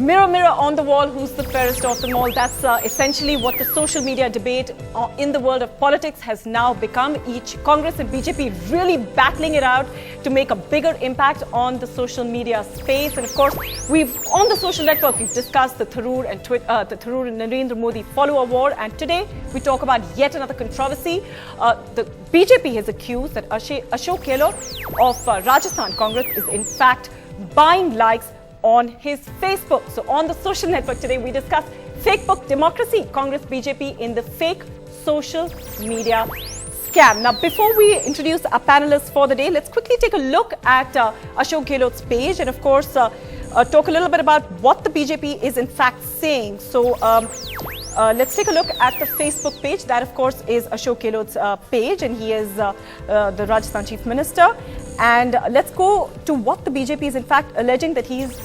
Mirror, mirror on the wall, who's the fairest of them all? That's essentially what the social media debate in the world of politics has now become. Each Congress and BJP really battling it out to make a bigger impact on the social media space. And of course, on the social network, we've discussed the Tharoor and Narendra Modi follower war. And today, we talk about yet another controversy. The BJP has accused that Ashok Gehlot of Rajasthan Congress is in fact buying likes on his Facebook. So on the social network today, we discuss Fakebook democracy, Congress BJP in the fake social media scam. Now, before we introduce our panelists for the day, let's quickly take a look at Ashok Gehlot's page and, of course, talk a little bit about what the BJP is in fact saying. So let's take a look at the Facebook page. That, of course, is Ashok Gehlot's page, and he is the Rajasthan Chief Minister. And let's go to what the BJP is in fact alleging, that he's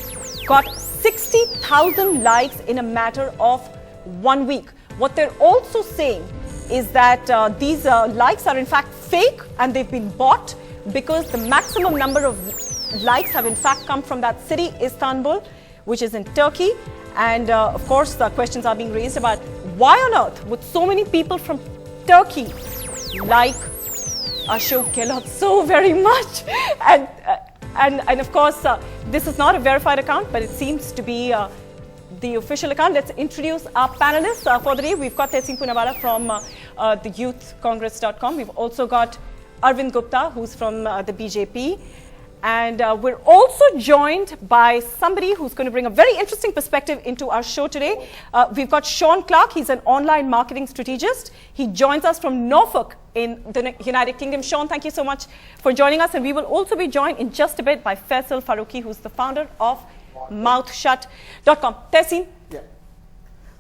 got 60,000 likes in a matter of 1 week. What they're also saying is that these likes are in fact fake and they've been bought because the maximum number of likes have in fact come from that city, Istanbul, which is in Turkey. And of course, questions are being raised about why on earth would so many people from Turkey like Ashok Gehlot so very much. And of course, this is not a verified account, but it seems to be the official account. Let's introduce our panelists for the day. We've got Tehseen Poonawala from the youthcongress.com. We've also got Arvind Gupta, who's from the BJP. And we're also joined by somebody who's going to bring a very interesting perspective into our show today. We've got Sean Clark. He's an online marketing strategist. He joins us from Norfolk in the United Kingdom. Sean, thank you so much for joining us. And we will also be joined in just a bit by Faisal Farooqi, who's the founder of mouthshut.com. Tehseen. Yeah.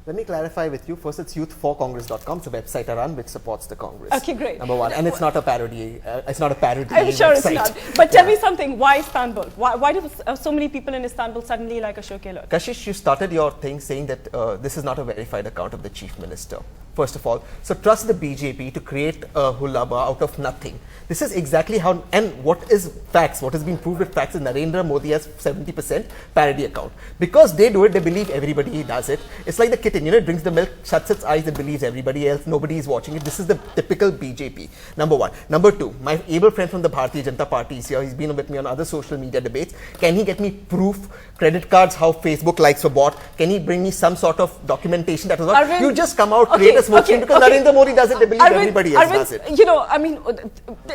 Let me clarify with you. First, it's youth4congress.com. It's a website I run which supports the Congress. Okay, great. Number one. And it's not a parody. It's not a parody I'm sure website. It's not. But tell me something. Why Istanbul? Why do so many people in Istanbul suddenly like Ashok Gehlot? Kashish, you started your thing saying that this is not a verified account of the Chief Minister. First of all, so trust the BJP to create a hullaba out of nothing. This is exactly how, and what is facts, what has been proved with facts is Narendra Modi has 70% parody account. Because they do it, they believe everybody does it. It's like the kitten, it drinks the milk, shuts its eyes and believes everybody else, nobody is watching it. This is the typical BJP, number one. Number two, my able friend from the Bharatiya Janata Party is here, he's been with me on other social media debates. Can he get me proof, credit cards, how Facebook likes were bought? Can he bring me some sort of documentation that was not? Arvind, you just come out, create a smoke screen because Narendra Modi does it, they believe everybody else does it.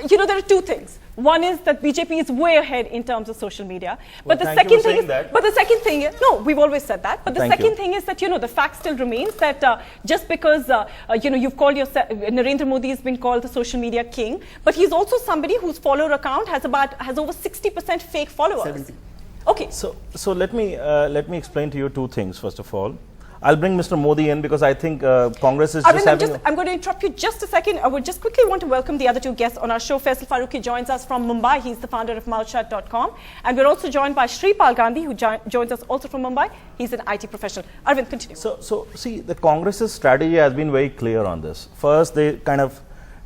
There are two things. One is that BJP is way ahead in terms of social media. Well, but the second thing is, no, we've always said that. But the second thing is that, the fact still remains that just because, you've called yourself, Narendra Modi has been called the social media king, but he's also somebody whose follower account has over 60% fake followers. 70. Okay. So let me explain to you two things. First of all, I'll bring Mr. Modi in because I think Congress is just having... I'm going to interrupt you just a second. I would just quickly want to welcome the other two guests on our show. Faisal Farooqi joins us from Mumbai. He's the founder of mouthshut.com. And we're also joined by Shripal Gandhi, who joins us also from Mumbai. He's an IT professional. Arvind, continue. So see, the Congress's strategy has been very clear on this. First, they kind of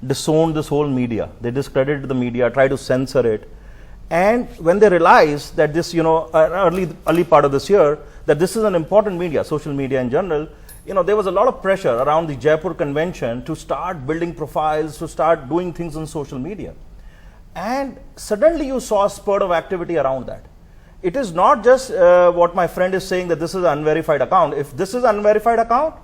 disowned this whole media. They discredited the media, tried to censor it. And when they realized that this, early part of this year, that this is an important media, social media in general, there was a lot of pressure around the Jaipur convention to start building profiles, to start doing things on social media. And suddenly you saw a spurt of activity around that. It is not just what my friend is saying that this is an unverified account. If this is an unverified account,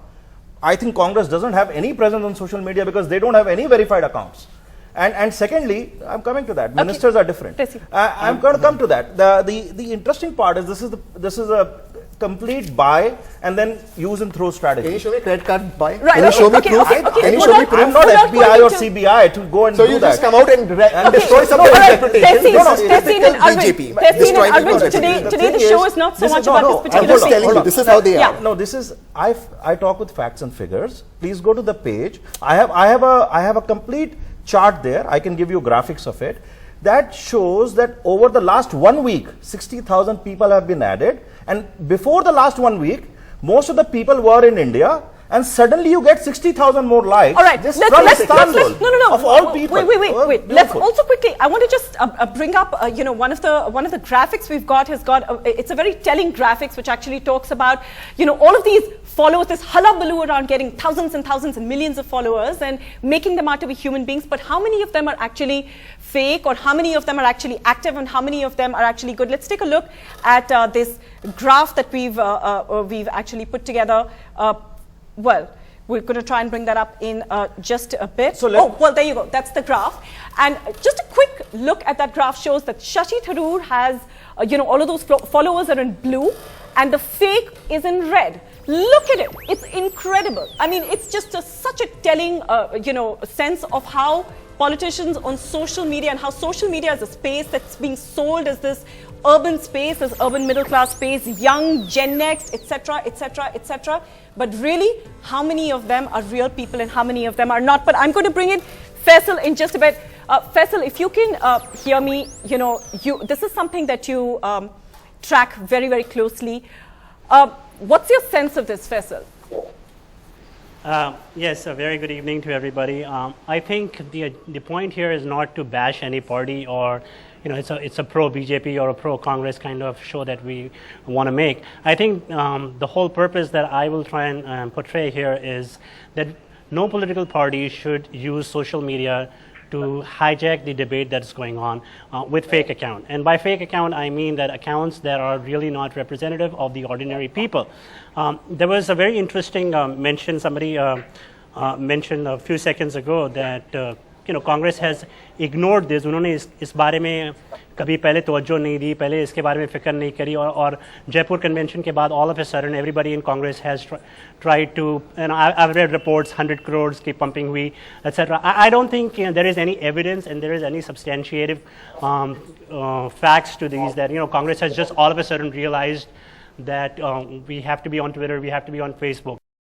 I think Congress doesn't have any presence on social media because they don't have any verified accounts. And secondly, I'm coming to that. Ministers are different. I'm going to come to that. The interesting part is this is a complete buy and then use and throw strategy. Can you show me a credit card buy? Right, Can you show me proof? Can you show me proof? I'm not FBI or CBI to go and do that. So you just come out and destroy somebody's reputation. Tehseen and Arvind, today the show is not so much about this particular thing. I'm just telling you, this is how they are. No, this is, I talk with facts and figures. Please go to the page. I have a complete chart there. I can give you graphics of it. That shows that over the last 1 week, 60,000 people have been added. And before the last 1 week, most of the people were in India. and suddenly you get 60,000 more likes. All right, Just let's from Istanbul, no. of all people. Wait. Let's also quickly. I want to just bring up, one of the graphics we've got has got. It's a very telling graphics which actually talks about, all of these followers, this hullabaloo around getting thousands and thousands and millions of followers and making them out to be human beings. But how many of them are actually fake, or how many of them are actually active, and how many of them are actually good? Let's take a look at this graph that we've actually put together. Well, we're going to try and bring that up in just a bit. So well, there you go. That's the graph. And just a quick look at that graph shows that Shashi Tharoor has, all of those followers are in blue, and the fake is in red. Look at it. It's incredible. I mean, it's just such a telling, sense of how politicians on social media, and how social media is a space that's being sold as this urban space, this urban middle class space, young, Gen Next, etc., etc., etc. But really, how many of them are real people and how many of them are not? But I'm going to bring in Faisal in just a bit. Faisal, if you can hear me, this is something that you track very, very closely. What's your sense of this, Faisal? Yes, a very good evening to everybody. I think the point here is not to bash any party, or it's a pro BJP or a pro Congress kind of show that we want to make. I think the whole purpose that I will try and portray here is that no political party should use social media to hijack the debate that's going on with fake account. And by fake account, I mean that accounts that are really not representative of the ordinary people. There was a very interesting mention, somebody mentioned a few seconds ago that Congress has ignored this. उन्होंने इस बारे में कभी पहले तवज्जो नहीं दी, पहले इसके बारे में फिक्र नहीं करी, और जयपुर कन्वेंशन के बाद all of a sudden everybody in Congress has tried to, I've read reports, 100 crores की pumping हुई, etc. I don't think there is any evidence and there is any substantiative facts to these that Congress has just all of a sudden realized that we have to be on Twitter, we have to be on Facebook.